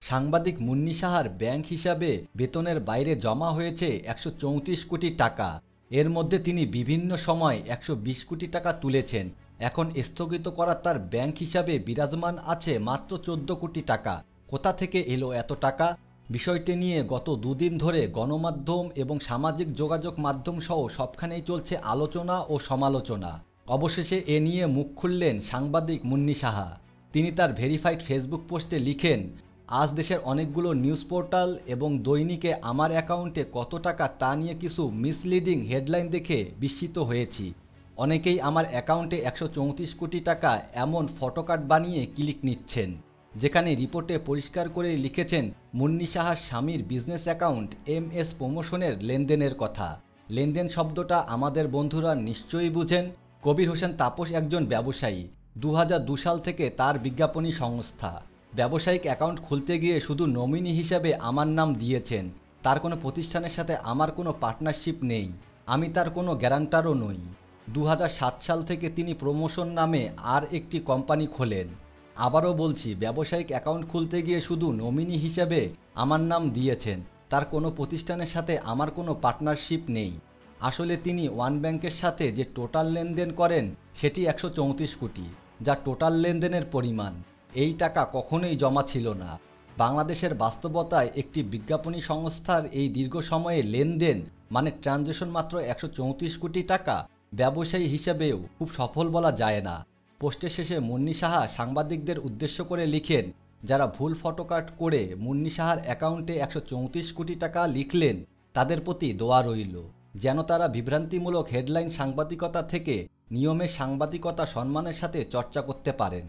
সাংবাদিক মুন্নি সাহার ব্যাংক হিসাবে বেতনের বাইরে জমা হয়েছে ১৩৪ কোটি টাকা। এর মধ্যে তিনি বিভিন্ন সময় ১২০ কোটি টাকা তুলেছেন। এখন স্থগিত করা তার ব্যাংক হিসাবে বিরাজমান আছে মাত্র ১৪ কোটি টাকা। কোথা থেকে এলো এত টাকা? বিষয়টি নিয়ে গত দুদিন ধরে গণমাধ্যম এবং সামাজিক যোগাযোগ মাধ্যম সহ সবখানেই চলছে আলোচনা ও সমালোচনা। অবশেষে এ নিয়ে মুখ খুললেন সাংবাদিক মুন্নি সাহা। তিনি তার ভেরিফাইড ফেসবুক পোস্টে লিখেন, আজ দেশের অনেকগুলো নিউজ পোর্টাল এবং দৈনিকে আমার অ্যাকাউন্টে কত টাকা তা নিয়ে কিছু মিসলিডিং হেডলাইন দেখে বিস্মিত হয়েছি। অনেকেই আমার অ্যাকাউন্টে ১৩৪ কোটি টাকা এমন ফটোকার্ড বানিয়ে ক্লিক নিচ্ছেন, যেখানে রিপোর্টে পরিষ্কার করে লিখেছেন মুন্নি সাহার স্বামীর বিজনেস অ্যাকাউন্ট MS প্রমোশনের লেনদেনের কথা। লেনদেন শব্দটা আমাদের বন্ধুরা নিশ্চয়ই বুঝেন। কবির হোসেন তাপস একজন ব্যবসায়ী। ২০০২ সাল থেকে তার বিজ্ঞাপনী সংস্থা। ব্যবসায়িক অ্যাকাউন্ট খুলতে গিয়ে শুধু নমিনি হিসাবে আমার নাম দিয়েছেন। তার কোনো প্রতিষ্ঠানের সাথে আমার কোনো পার্টনারশিপ নেই। আমি তার কোনো গ্যারান্টারও নই। ২০০৭ সাল থেকে তিনি প্রমোশন নামে আর একটি কোম্পানি খোলেন। আবারও বলছি, ব্যবসায়িক অ্যাকাউন্ট খুলতে গিয়ে শুধু নমিনি হিসাবে আমার নাম দিয়েছেন। তার কোনো প্রতিষ্ঠানের সাথে আমার কোনো পার্টনারশিপ নেই। আসলে তিনি ওয়ান ব্যাংকের সাথে যে টোটাল লেনদেন করেন সেটি ১৩৪ কোটি, যা টোটাল লেনদেনের পরিমাণ। এই টাকা কখনোই জমা ছিল না। বাংলাদেশের বাস্তবতায় একটি বিজ্ঞাপনী সংস্থার এই দীর্ঘ সময়ে লেনদেন মানে ট্রানজ্যাকশন মাত্র ১৩৪ কোটি টাকা। ব্যবসায়ী হিসেবেও খুব সফল বলা যায় না। পোস্টের শেষে মুন্নি সাহা সাংবাদিকদের উদ্দেশ্য করে লিখেন, যারা ভুল ফটোকাট করে মুন্নি সাহার অ্যাকাউন্টে ১৩৪ কোটি টাকা লিখলেন, তাদের প্রতি দোয়া রইল, যেন তারা বিভ্রান্তিমূলক হেডলাইন সাংবাদিকতা থেকে নিয়মের সাংবাদিকতা সম্মানের সাথে চর্চা করতে পারেন।